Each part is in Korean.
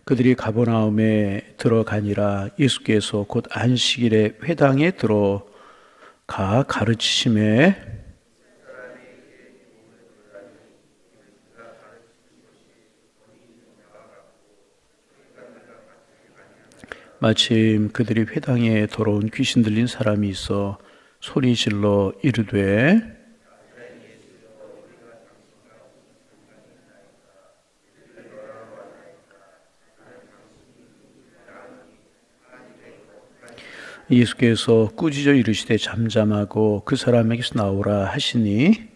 그들이 가버나움에 들어가니라. 예수께서 곧 안식일에 회당에 들어가 가르치심에 마침 그들이 회당에 들어온 귀신 들린 사람이 있어 소리질러 이르되 예수께서 꾸짖어 이르시되 잠잠하고 그 사람에게서 나오라 하시니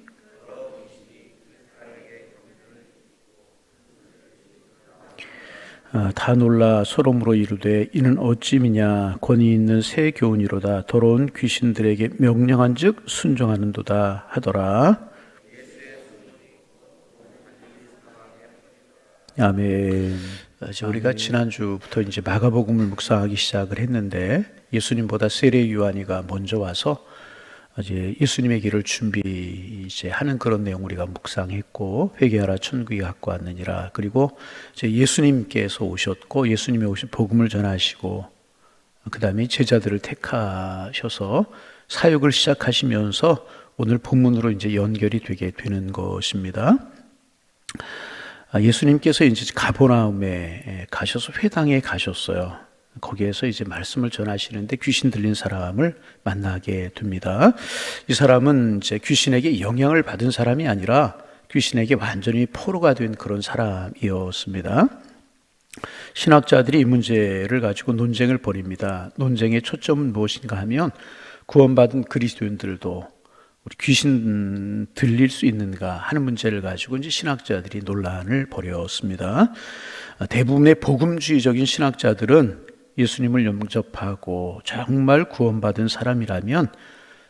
다 놀라 소름으로 이르되 이는 어찌미냐 권위 있는 새 교훈이로다 더러운 귀신들에게 명령한 즉 순종하는도다 하더라. 아멘. 우리가 지난주부터 이제 마가복음을 묵상하기 시작을 했는데 예수님보다 세례 요한이가 먼저 와서 이제 예수님의 길을 하는 그런 내용 우리가 묵상했고 회개하라 천국이 갖고 왔느니라. 그리고 이제 예수님께서 오셨고 예수님이 오신 복음을 전하시고 그 다음에 제자들을 택하셔서 사역을 시작하시면서 오늘 본문으로 이제 연결이 되게 되는 것입니다. 예수님께서 이제 가버나움에 가셔서 회당에 가셨어요. 거기에서 이제 말씀을 전하시는데 귀신 들린 사람을 만나게 됩니다. 이 사람은 이제 귀신에게 영향을 받은 사람이 아니라 귀신에게 완전히 포로가 된 그런 사람이었습니다. 신학자들이 이 문제를 가지고 논쟁을 벌입니다. 논쟁의 초점은 무엇인가 하면 구원받은 그리스도인들도 우리 귀신 들릴 수 있는가 하는 문제를 가지고 이제 신학자들이 논란을 벌였습니다. 대부분의 복음주의적인 신학자들은 예수님을 영접하고 정말 구원받은 사람이라면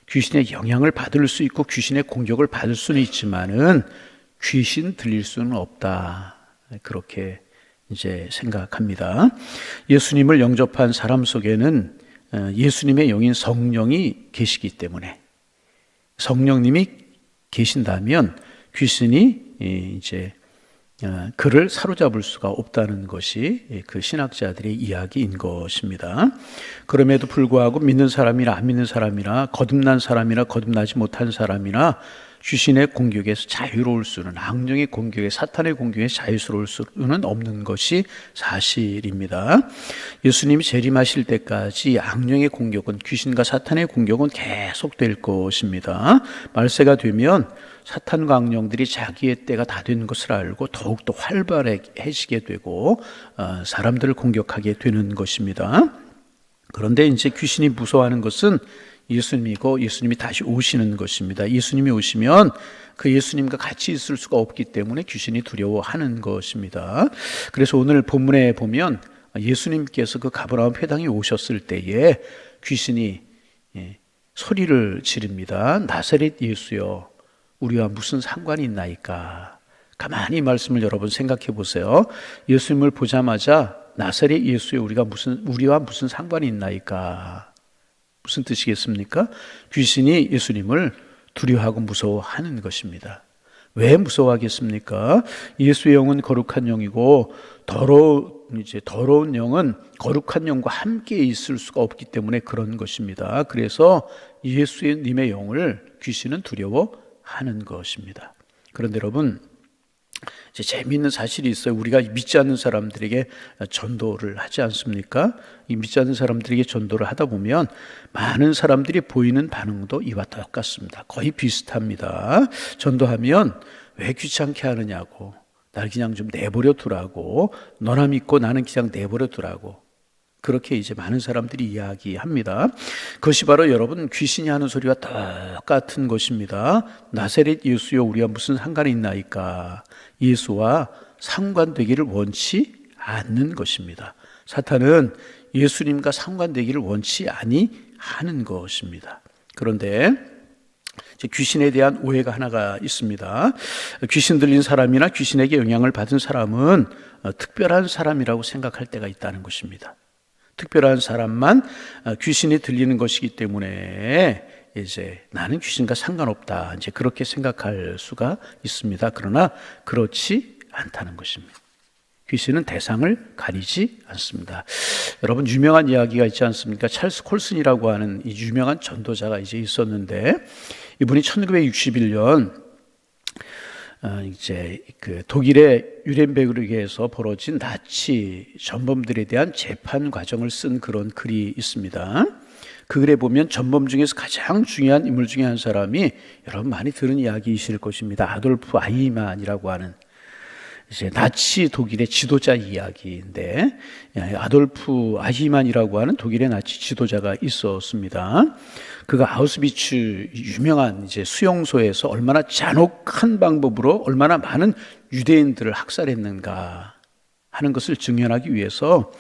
귀신의 영향을 받을 수 있고 귀신의 공격을 받을 수는 있지만은 귀신 들릴 수는 없다. 그렇게 이제 생각합니다. 예수님을 영접한 사람 속에는 예수님의 영인 성령이 계시기 때문에 성령님이 계신다면 귀신이 이제 그를 사로잡을 수가 없다는 것이 그 신학자들의 이야기인 것입니다. 그럼에도 불구하고 믿는 사람이나 안 믿는 사람이나 거듭난 사람이나 거듭나지 못한 사람이나 귀신의 공격에서 자유로울 수는 악령의 공격에 사탄의 공격에 자유스러울 수는 없는 것이 사실입니다. 예수님이 재림하실 때까지 악령의 공격은 귀신과 사탄의 공격은 계속될 것입니다. 말세가 되면 사탄과 악령들이 자기의 때가 다 된 것을 알고 더욱더 활발해지게 되고 사람들을 공격하게 되는 것입니다. 그런데 이제 귀신이 무서워하는 것은 예수님이고 예수님이 다시 오시는 것입니다. 예수님이 오시면 그 예수님과 같이 있을 수가 없기 때문에 귀신이 두려워하는 것입니다. 그래서 오늘 본문에 보면 예수님께서 그 가버나움 회당에 오셨을 때에 귀신이 소리를 지릅니다. 나사렛 예수여 우리와 무슨 상관이 있나이까. 가만히 이 말씀을 여러분 생각해 보세요. 예수님을 보자마자 나사렛 예수여 우리와 무슨 상관이 있나이까. 무슨 뜻이겠습니까? 귀신이 예수님을 두려워하고 무서워하는 것입니다. 왜 무서워하겠습니까? 예수의 영은 거룩한 영이고 더러운 영은 거룩한 영과 함께 있을 수가 없기 때문에 그런 것입니다. 그래서 예수님의 영을 귀신은 두려워하는 것입니다. 그런데 여러분 이제 재미있는 사실이 있어요. 우리가 믿지 않는 사람들에게 전도를 하지 않습니까? 이 믿지 않는 사람들에게 전도를 하다 보면 많은 사람들이 보이는 반응도 이와 똑같습니다. 거의 비슷합니다. 전도하면 왜 귀찮게 하느냐고, 날 그냥 좀 내버려 두라고, 너나 믿고 나는 그냥 내버려 두라고, 그렇게 이제 많은 사람들이 이야기합니다. 그것이 바로 여러분 귀신이 하는 소리와 똑같은 것입니다. 나사렛 예수여 우리와 무슨 상관이 있나이까. 예수와 상관되기를 원치 않는 것입니다. 사탄은 예수님과 상관되기를 원치 아니하는 것입니다. 그런데 귀신에 대한 오해가 하나가 있습니다. 귀신 들린 사람이나 귀신에게 영향을 받은 사람은 특별한 사람이라고 생각할 때가 있다는 것입니다. 특별한 사람만 귀신이 들리는 것이기 때문에 이제 나는 귀신과 상관없다, 이제 그렇게 생각할 수가 있습니다. 그러나 그렇지 않다는 것입니다. 귀신은 대상을 가리지 않습니다. 여러분, 유명한 이야기가 있지 않습니까? 찰스 콜슨이라고 하는 이 유명한 전도자가 이제 있었는데, 이분이 1961년 이제 그 독일의 뉘렌베르크에서 벌어진 나치 전범들에 대한 재판 과정을 쓴 그런 글이 있습니다. 그 글에 보면 전범 중에서 가장 중요한 인물 중에 한 사람이, 여러분 많이 들은 이야기이실 것입니다. 아돌프 아이히만이라고 하는 이제 나치 독일의 지도자 이야기인데, 아돌프 아히만이라고 하는 독일의 나치 지도자가 있었습니다. 그가 아우슈비츠 유명한 이제 수용소에서 얼마나 잔혹한 방법으로 얼마나 많은 유대인들을 학살했는가 하는 것을 증언하기 위해서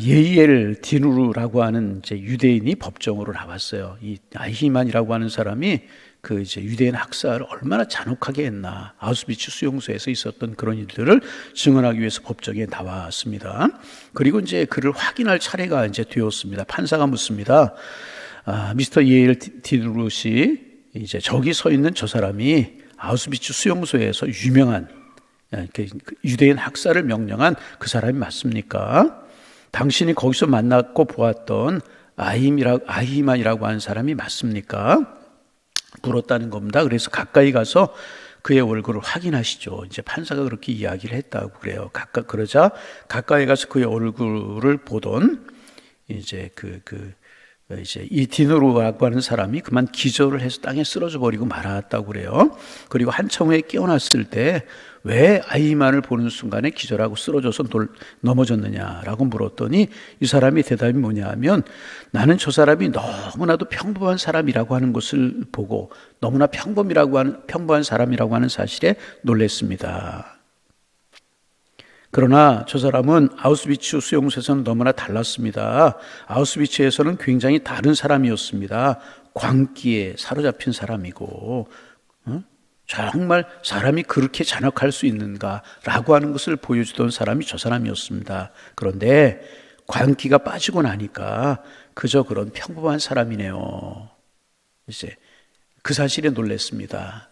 예이엘 디누르라고 하는 이제 유대인이 법정으로 나왔어요. 이 아히만이라고 하는 사람이 그 이제 유대인 학살을 얼마나 잔혹하게 했나, 아우슈비츠 수용소에서 있었던 그런 일들을 증언하기 위해서 법정에 나왔습니다. 그리고 이제 그를 확인할 차례가 이제 되었습니다. 판사가 묻습니다. 미스터 예일 디누르 씨, 이제 저기 서 있는 저 사람이 아우슈비츠 수용소에서 유명한 유대인 학살을 명령한 그 사람이 맞습니까? 당신이 거기서 만났고 보았던 아히만이라고 하는 사람이 맞습니까? 물었다는 겁니다. 그래서 가까이 가서 그의 얼굴을 확인하시죠. 이제 판사가 그렇게 이야기를 했다고 그래요. 그러자 가까이 가서 그의 얼굴을 보던 이제 이제 이 디누르라고 하는 사람이 그만 기절을 해서 땅에 쓰러져 버리고 말았다고 그래요. 그리고 한참 후에 깨어났을 때 왜 아이만을 보는 순간에 기절하고 쓰러져서 넘어졌느냐라고 물었더니 이 사람이 대답이 뭐냐면, 나는 저 사람이 너무나도 평범한 사람이라고 하는 것을 보고 너무나 평범한 사람이라고 하는 사실에 놀랐습니다. 그러나 저 사람은 아우슈비츠 수용소에서는 너무나 달랐습니다. 아우슈비츠에서는 굉장히 다른 사람이었습니다. 광기에 사로잡힌 사람이고, 정말 사람이 그렇게 잔혹할 수 있는가라고 하는 것을 보여주던 사람이 저 사람이었습니다. 그런데 광기가 빠지고 나니까 그저 그런 평범한 사람이네요. 이제 그 사실에 놀랐습니다.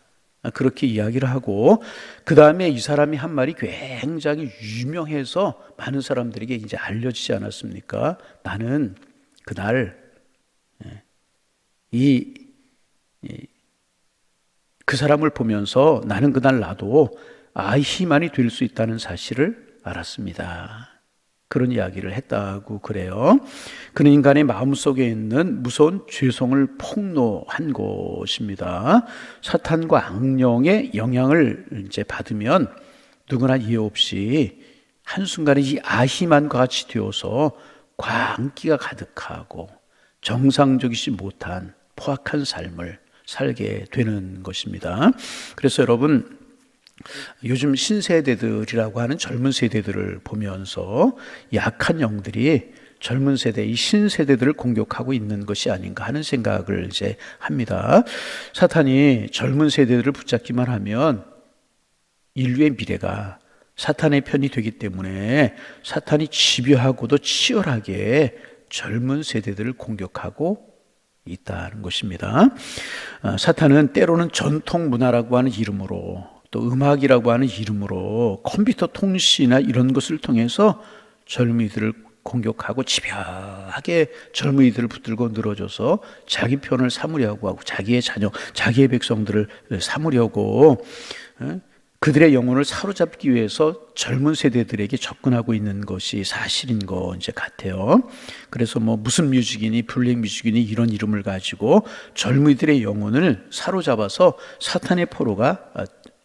그렇게 이야기를 하고, 그 다음에 이 사람이 한 말이 굉장히 유명해서 많은 사람들에게 이제 알려지지 않았습니까? 나는 그날 그 사람을 보면서 나는 그날 나도 아히만이 될 수 있다는 사실을 알았습니다. 그런 이야기를 했다고 그래요. 그는 인간의 마음속에 있는 무서운 죄성을 폭로한 것입니다. 사탄과 악령의 영향을 이제 받으면 누구나 이해 없이 한순간에 이 아히만과 같이 되어서 광기가 가득하고 정상적이지 못한 포악한 삶을 살게 되는 것입니다. 그래서 여러분, 요즘 신세대들이라고 하는 젊은 세대들을 보면서 약한 영들이 젊은 세대, 이 신세대들을 공격하고 있는 것이 아닌가 하는 생각을 이제 합니다. 사탄이 젊은 세대들을 붙잡기만 하면 인류의 미래가 사탄의 편이 되기 때문에 사탄이 집요하고도 치열하게 젊은 세대들을 공격하고 있다는 것입니다. 사탄은 때로는 전통 문화라고 하는 이름으로, 또 음악이라고 하는 이름으로 컴퓨터 통신이나 이런 것을 통해서 젊은이들을 공격하고 집요하게 젊은이들을 붙들고 늘어져서 자기 편을 삼으려고 하고 자기의 자녀, 자기의 백성들을 삼으려고 그들의 영혼을 사로잡기 위해서 젊은 세대들에게 접근하고 있는 것이 사실인 거 이제 같아요. 그래서 뭐 무슨 뮤직이니 블랙 뮤직이니 이런 이름을 가지고 젊은이들의 영혼을 사로잡아서 사탄의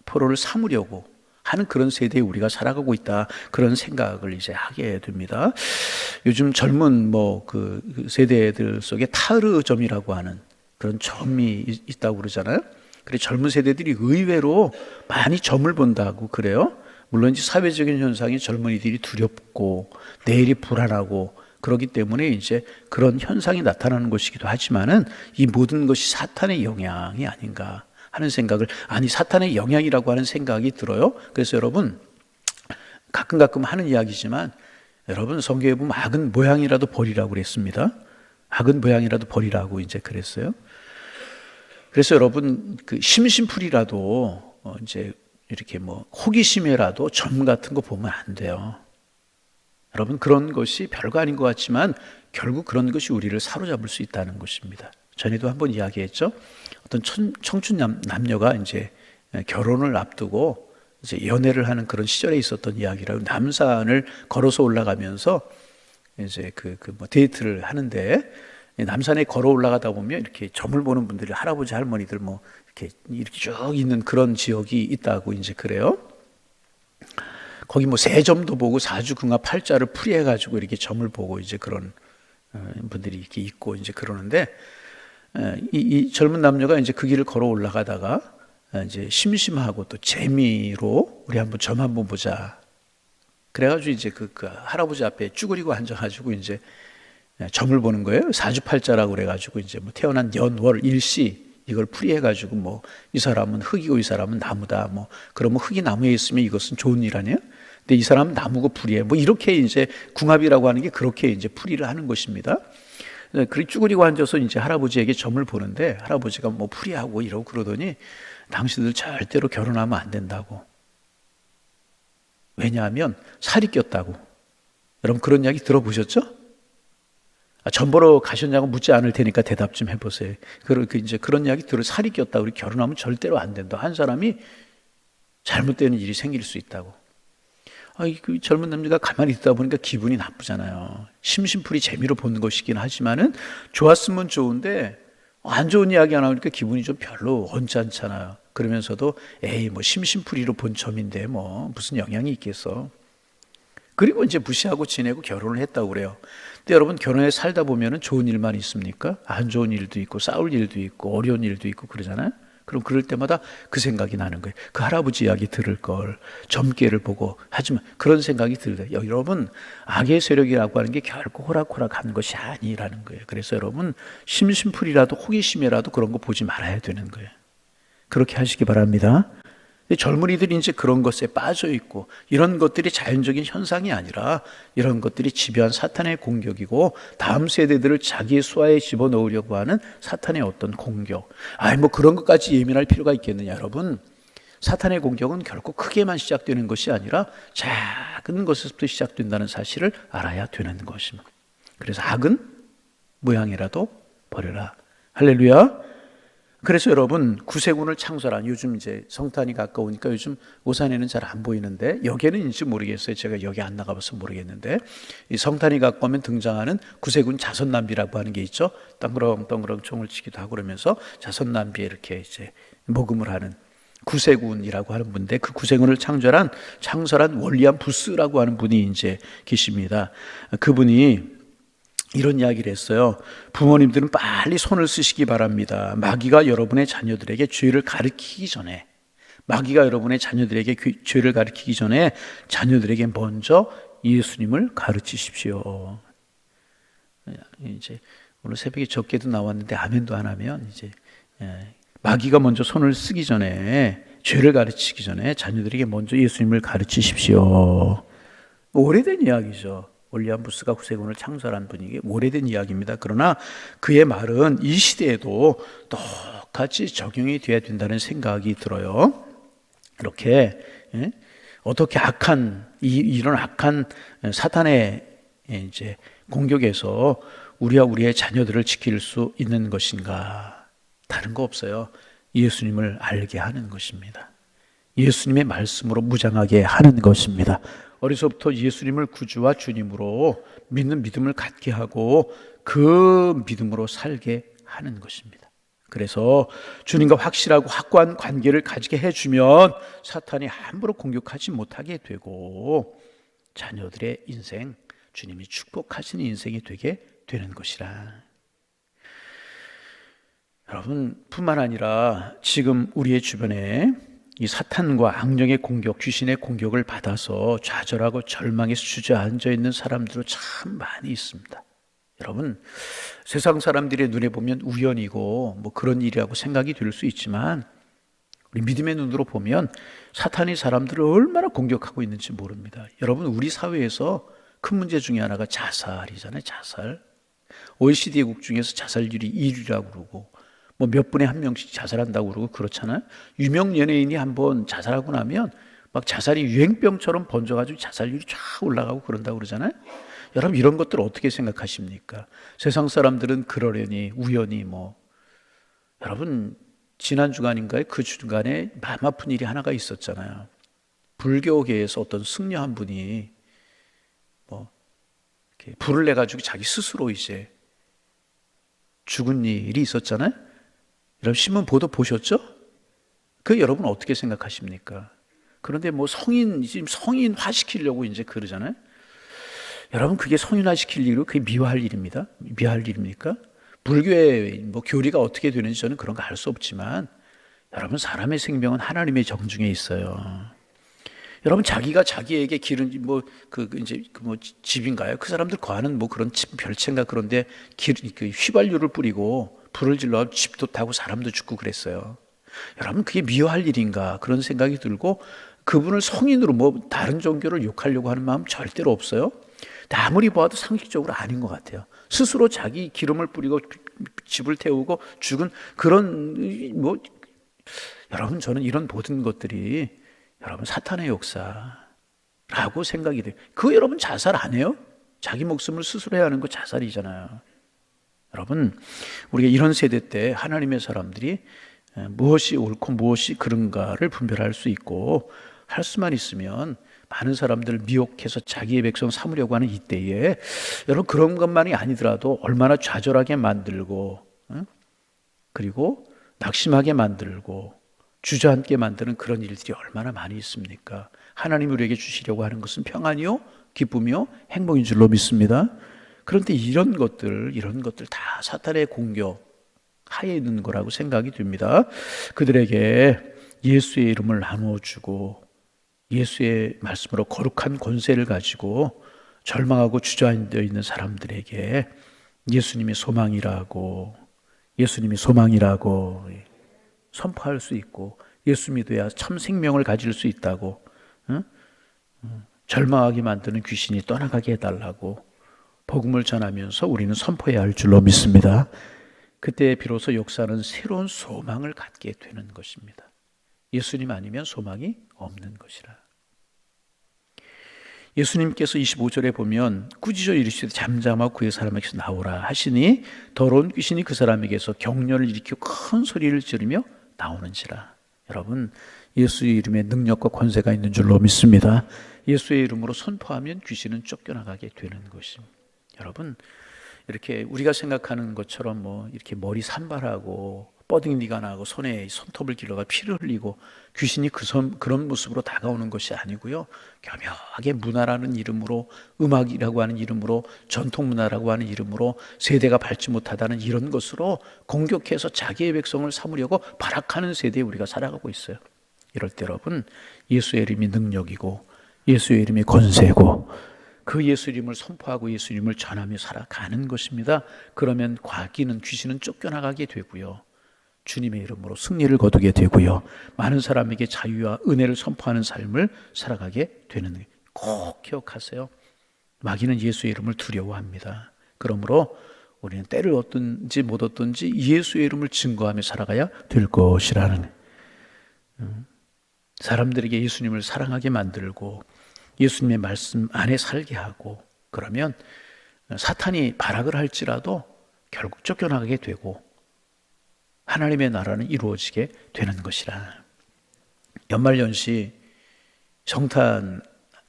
포로를 삼으려고 하는 그런 세대에 우리가 살아가고 있다, 그런 생각을 이제 하게 됩니다. 요즘 젊은 그 세대들 속에 타르점이라고 하는 그런 점이 있다고 그러잖아요. 그래, 젊은 세대들이 의외로 많이 점을 본다고 그래요. 물론 이제 사회적인 현상이 젊은이들이 두렵고 내일이 불안하고 그렇기 때문에 이제 그런 현상이 나타나는 것이기도 하지만은 이 모든 것이 사탄의 영향이 아닌가 하는 생각을, 사탄의 영향이라고 하는 생각이 들어요. 그래서 여러분, 가끔 하는 이야기지만 여러분, 성경에 보면 악은 모양이라도 버리라고 그랬습니다. 악은 모양이라도 버리라고 이제 그랬어요. 그래서 여러분, 그 심심풀이라도 이제 이렇게 뭐 호기심에라도 점 같은 거 보면 안 돼요. 여러분, 그런 것이 별거 아닌 것 같지만 결국 그런 것이 우리를 사로잡을 수 있다는 것입니다. 전에도 한번 이야기했죠. 어떤 청춘 남녀가 이제 결혼을 앞두고 이제 연애를 하는 그런 시절에 있었던 이야기라고, 남산을 걸어서 올라가면서 이제 뭐 데이트를 하는데, 남산에 걸어 올라가다 보면 이렇게 점을 보는 분들이 할아버지 할머니들 뭐 이렇게 쭉 있는 그런 지역이 있다고 이제 그래요. 거기 뭐 세점도 보고 사주궁합 팔자를 풀이해 가지고 이렇게 점을 보고 이제 그런 분들이 이렇게 있고 이제 그러는데, 이 젊은 남녀가 이제 그 길을 걸어 올라가다가 이제 심심하고 또 재미로 우리 한번 점 한번 보자. 그래가지고 이제 그 할아버지 앞에 쭈그리고 앉아가지고 이제 점을 보는 거예요. 사주팔자라고 그래가지고 이제 뭐 태어난 연, 월, 일시 이걸 풀이해가지고 뭐 이 사람은 흙이고 이 사람은 나무다. 뭐 그러면 흙이 나무에 있으면 이것은 좋은 일 아니에요? 근데 이 사람은 나무고 풀이해. 뭐 이렇게 이제 궁합이라고 하는 게 그렇게 이제 풀이를 하는 것입니다. 그렇게 쭈그리고 앉아서 이제 할아버지에게 점을 보는데, 할아버지가 뭐 풀이하고 이러고 그러더니 당신들 절대로 결혼하면 안 된다고. 왜냐하면 살이 꼈다고. 여러분, 그런 이야기 들어보셨죠? 점 보러 가셨냐고 묻지 않을 테니까 대답 좀 해보세요. 이제 그런 이야기 살이 꼈다. 우리 결혼하면 절대로 안 된다. 한 사람이 잘못되는 일이 생길 수 있다고. 그 젊은 남자가 가만히 있다 보니까 기분이 나쁘잖아요. 심심풀이 재미로 보는 것이긴 하지만은 좋았으면 좋은데 안 좋은 이야기 안 하니까 기분이 좀 별로 언짢잖아요. 그러면서도 에이 뭐 심심풀이로 본 점인데 뭐 무슨 영향이 있겠어. 그리고 이제 무시하고 지내고 결혼을 했다고 그래요. 근데 여러분, 결혼해 살다 보면은 좋은 일만 있습니까? 안 좋은 일도 있고 싸울 일도 있고 어려운 일도 있고 그러잖아요. 그럼 그럴 때마다 그 생각이 나는 거예요. 그 할아버지 이야기 들을 걸, 점괘를 보고. 하지만 그런 생각이 들어요. 여러분, 악의 세력이라고 하는 게 결코 호락호락하는 것이 아니라는 거예요. 그래서 여러분, 심심풀이라도 호기심이라도 그런 거 보지 말아야 되는 거예요. 그렇게 하시기 바랍니다. 젊은이들이 이제 그런 것에 빠져 있고, 이런 것들이 자연적인 현상이 아니라 이런 것들이 집요한 사탄의 공격이고, 다음 세대들을 자기의 수하에 집어넣으려고 하는 사탄의 어떤 공격. 뭐 그런 것까지 예민할 필요가 있겠느냐. 여러분, 사탄의 공격은 결코 크게만 시작되는 것이 아니라 작은 것에서부터 시작된다는 사실을 알아야 되는 것입니다. 그래서 악은 모양이라도 버려라. 할렐루야. 그래서 여러분, 구세군을 창설한, 요즘 이제 성탄이 가까우니까 요즘 오산에는 잘 안 보이는데, 여기에는인지 모르겠어요. 제가 여기 안 나가봐서 모르겠는데, 이 성탄이 가까우면 등장하는 구세군 자선남비라고 하는 게 있죠. 덩그렁덩그렁 총을 치기도 하고 그러면서 자선남비에 이렇게 이제 모금을 하는 구세군이라고 하는 분인데, 그 구세군을 창설한 월리안 부스라고 하는 분이 이제 계십니다. 그분이 이런 이야기를 했어요. 부모님들은 빨리 손을 쓰시기 바랍니다. 마귀가 여러분의 자녀들에게 죄를 가르치기 전에, 자녀들에게 먼저 예수님을 가르치십시오. 이제 오늘 새벽에 적게도 나왔는데 아멘도 안 하면 이제 마귀가 먼저 손을 쓰기 전에, 죄를 가르치기 전에 자녀들에게 먼저 예수님을 가르치십시오. 오래된 이야기죠. 월리안 부스가 구세군을 창설한 분이 오래된 이야기입니다. 그러나 그의 말은 이 시대에도 똑같이 적용이 돼야 된다는 생각이 들어요. 이렇게 어떻게 이런 악한 사탄의 이제 공격에서 우리와 우리의 자녀들을 지킬 수 있는 것인가? 다른 거 없어요. 예수님을 알게 하는 것입니다. 예수님의 말씀으로 무장하게 하는 것입니다. 어려서부터 예수님을 구주와 주님으로 믿는 믿음을 갖게 하고 그 믿음으로 살게 하는 것입니다. 그래서 주님과 확실하고 확고한 관계를 가지게 해주면 사탄이 함부로 공격하지 못하게 되고, 자녀들의 인생, 주님이 축복하시는 인생이 되게 되는 것이라. 여러분, 뿐만 아니라 지금 우리의 주변에 이 사탄과 악령의 공격, 귀신의 공격을 받아서 좌절하고 절망에서 주저앉아 있는 사람들도 참 많이 있습니다. 여러분, 세상 사람들의 눈에 보면 우연이고 뭐 그런 일이라고 생각이 들 수 있지만, 우리 믿음의 눈으로 보면 사탄이 사람들을 얼마나 공격하고 있는지 모릅니다. 여러분, 우리 사회에서 큰 문제 중에 하나가 자살이잖아요. 자살. OECD 국 중에서 자살률이 1위라고 그러고, 뭐 몇 분에 한 명씩 자살한다고 그러고 그렇잖아요. 유명 연예인이 한번 자살하고 나면 막 자살이 유행병처럼 번져가지고 자살률이 쫙 올라가고 그런다고 그러잖아요. 여러분 이런 것들 어떻게 생각하십니까? 세상 사람들은 그러려니 우연히 뭐. 여러분 지난 주간인가요? 그 주간에 마음 아픈 일이 하나가 있었잖아요. 불교계에서 어떤 승려 한 분이 뭐 이렇게 불을 내 가지고 자기 스스로 이제 죽은 일이 있었잖아요. 여러분 신문 보도 보셨죠? 그 여러분 어떻게 생각하십니까? 그런데 뭐 지금 성인화 시키려고 이제 그러잖아요. 여러분 그게 성인화 시킬 일이고 그게 미화할 일입니다. 미화할 일입니까? 불교의 뭐 교리가 어떻게 되는지 저는 그런 거 알 수 없지만 여러분 사람의 생명은 하나님의 정중에 있어요. 여러분 자기가 자기에게 기른 뭐 집인가요? 그 사람들 거하는 뭐 그런 별채인가 그런데 그 휘발유를 뿌리고 불을 질러 집도 타고 사람도 죽고 그랬어요. 여러분 그게 미워할 일인가 그런 생각이 들고 그분을 성인으로 뭐 다른 종교를 욕하려고 하는 마음 절대로 없어요. 아무리 보아도 상식적으로 아닌 것 같아요. 스스로 자기 기름을 뿌리고 집을 태우고 죽은 그런 뭐 여러분 저는 이런 모든 것들이 여러분 사탄의 역사라고 생각이 돼요. 그거 여러분 자살 안 해요? 자기 목숨을 스스로 해야 하는 거 자살이잖아요. 여러분 우리가 이런 세대 때 하나님의 사람들이 무엇이 옳고 무엇이 그른가를 분별할 수 있고 할 수만 있으면 많은 사람들을 미혹해서 자기의 백성 삼으려고 하는 이때에 여러분 그런 것만이 아니더라도 얼마나 좌절하게 만들고 그리고 낙심하게 만들고 주저앉게 만드는 그런 일들이 얼마나 많이 있습니까? 하나님 우리에게 주시려고 하는 것은 평안이요 기쁨이요 행복인 줄로 믿습니다. 그런데 이런 것들 다 사탄의 공격 하에 있는 거라고 생각이 듭니다. 그들에게 예수의 이름을 나누어주고 예수의 말씀으로 거룩한 권세를 가지고 절망하고 주저앉아 있는 사람들에게 예수님이 소망이라고 선포할 수 있고 예수 믿어야 참 생명을 가질 수 있다고 절망하게 만드는 귀신이 떠나가게 해달라고 복음을 전하면서 우리는 선포해야 할 줄로 믿습니다. 그때 비로소 역사는 새로운 소망을 갖게 되는 것입니다. 예수님 아니면 소망이 없는 것이라. 예수님께서 25절에 보면 꾸짖어 이르시되 잠잠하고 그의 사람에게서 나오라 하시니 더러운 귀신이 그 사람에게서 격렬을 일으키고 큰 소리를 지르며 나오는지라. 여러분 예수의 이름에 능력과 권세가 있는 줄로 믿습니다. 예수의 이름으로 선포하면 귀신은 쫓겨나가게 되는 것입니다. 여러분 이렇게 우리가 생각하는 것처럼 뭐 이렇게 머리 산발하고 뻐딩니가 나고 손에 손톱을 길러가 피를 흘리고 귀신이 그런 모습으로 다가오는 것이 아니고요. 교묘하게 문화라는 이름으로 음악이라고 하는 이름으로 전통문화라고 하는 이름으로 세대가 밟지 못하다는 이런 것으로 공격해서 자기의 백성을 삼으려고 발악하는 세대에 우리가 살아가고 있어요. 이럴 때 여러분 예수의 이름이 능력이고 예수의 이름이 권세고 그 예수 이름을 선포하고 예수 이름을 전하며 살아가는 것입니다. 그러면 귀신은 쫓겨나가게 되고요. 주님의 이름으로 승리를 거두게 되고요. 많은 사람에게 자유와 은혜를 선포하는 삶을 살아가게 되는 거예요. 꼭 기억하세요. 마귀는 예수의 이름을 두려워합니다. 그러므로 우리는 때를 얻든지 못 얻든지 예수의 이름을 증거하며 살아가야 될 것이라는 사람들에게 예수님을 사랑하게 만들고 예수님의 말씀 안에 살게 하고 그러면 사탄이 발악을 할지라도 결국 쫓겨나가게 되고 하나님의 나라는 이루어지게 되는 것이라. 연말연시 정탄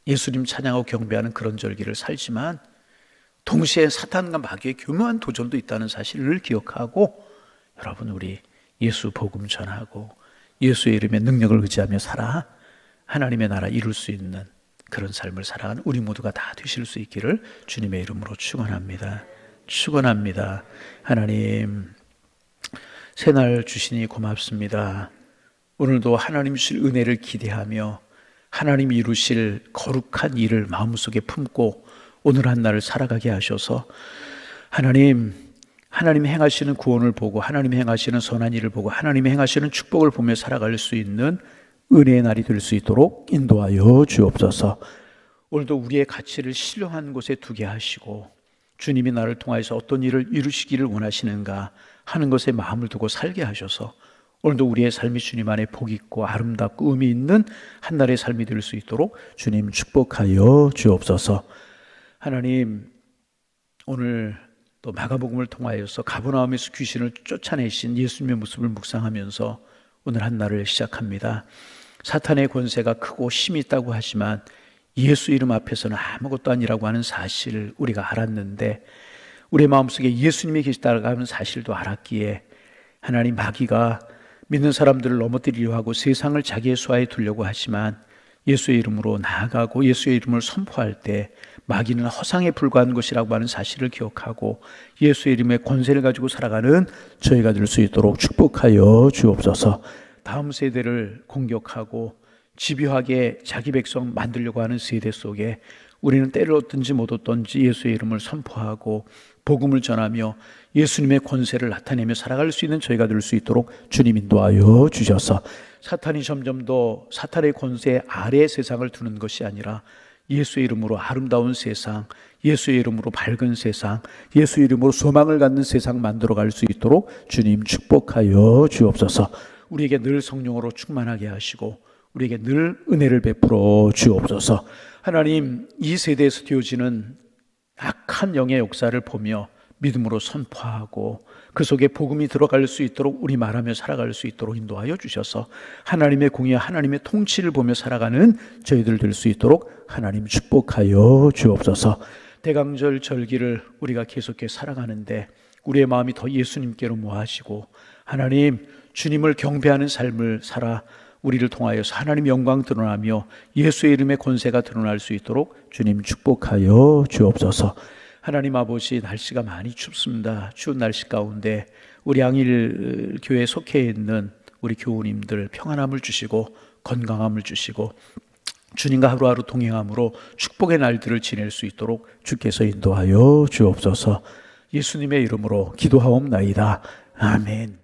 예수님 찬양하고 경배하는 그런 절기를 살지만 동시에 사탄과 마귀의 교묘한 도전도 있다는 사실을 기억하고 여러분 우리 예수 복음 전하고 예수의 이름의 능력을 의지하며 살아 하나님의 나라 이룰 수 있는 그런 삶을 살아가는 우리 모두가 다 되실 수 있기를 주님의 이름으로 축원합니다. 축원합니다. 하나님 새날 주시니 고맙습니다. 오늘도 하나님 주실 은혜를 기대하며 하나님이 이루실 거룩한 일을 마음속에 품고 오늘 한 날을 살아가게 하셔서 하나님 행하시는 구원을 보고 하나님 행하시는 선한 일을 보고 하나님 행하시는 축복을 보며 살아갈 수 있는 은혜의 날이 될 수 있도록 인도하여 주옵소서. 오늘도 우리의 가치를 신령한 곳에 두게 하시고 주님이 나를 통하여서 어떤 일을 이루시기를 원하시는가 하는 것에 마음을 두고 살게 하셔서 오늘도 우리의 삶이 주님 안에 복 있고 아름답고 의미 있는 한날의 삶이 될 수 있도록 주님 축복하여 주옵소서. 하나님, 오늘 또 마가복음을 통하여서 가버나움에서 귀신을 쫓아내신 예수님의 모습을 묵상하면서 오늘 한날을 시작합니다. 사탄의 권세가 크고 힘이 있다고 하지만 예수 이름 앞에서는 아무것도 아니라고 하는 사실을 우리가 알았는데, 우리의 마음속에 예수님이 계시다고 하는 사실도 알았기에 하나님, 마귀가 믿는 사람들을 넘어뜨리려 하고 세상을 자기의 수하에 두려고 하지만 예수의 이름으로 나아가고 예수의 이름을 선포할 때 마귀는 허상에 불과한 것이라고 하는 사실을 기억하고 예수의 이름의 권세를 가지고 살아가는 저희가 될 수 있도록 축복하여 주옵소서. 다음 세대를 공격하고 집요하게 자기 백성 만들려고 하는 세대 속에 우리는 때를 얻든지 못 얻든지 예수의 이름을 선포하고 복음을 전하며 예수님의 권세를 나타내며 살아갈 수 있는 저희가 될 수 있도록 주님 인도하여 주셔서, 사탄이 점점 더 사탄의 권세 아래 세상을 두는 것이 아니라 예수의 이름으로 아름다운 세상, 예수의 이름으로 밝은 세상, 예수의 이름으로 소망을 갖는 세상 만들어갈 수 있도록 주님 축복하여 주옵소서. 우리에게 늘 성령으로 충만하게 하시고 우리에게 늘 은혜를 베풀어 주옵소서. 하나님, 이 세대에서 되어지는 악한 영의 역사를 보며 믿음으로 선포하고 그 속에 복음이 들어갈 수 있도록 우리 말하며 살아갈 수 있도록 인도하여 주셔서 하나님의 공의, 하나님의 통치를 보며 살아가는 저희들 될 수 있도록 하나님 축복하여 주옵소서. 대강절 절기를 우리가 계속해 살아가는데 우리의 마음이 더 예수님께로 모아지고 하나님, 주님을 경배하는 삶을 살아 우리를 통하여서 하나님 영광 드러나며 예수의 이름의 권세가 드러날 수 있도록 주님 축복하여 주옵소서. 하나님 아버지, 날씨가 많이 춥습니다. 추운 날씨 가운데 우리 양일 교회에 속해 있는 우리 교우님들 평안함을 주시고 건강함을 주시고 주님과 하루하루 동행함으로 축복의 날들을 지낼 수 있도록 주께서 인도하여 주옵소서. 예수님의 이름으로 기도하옵나이다. 아멘.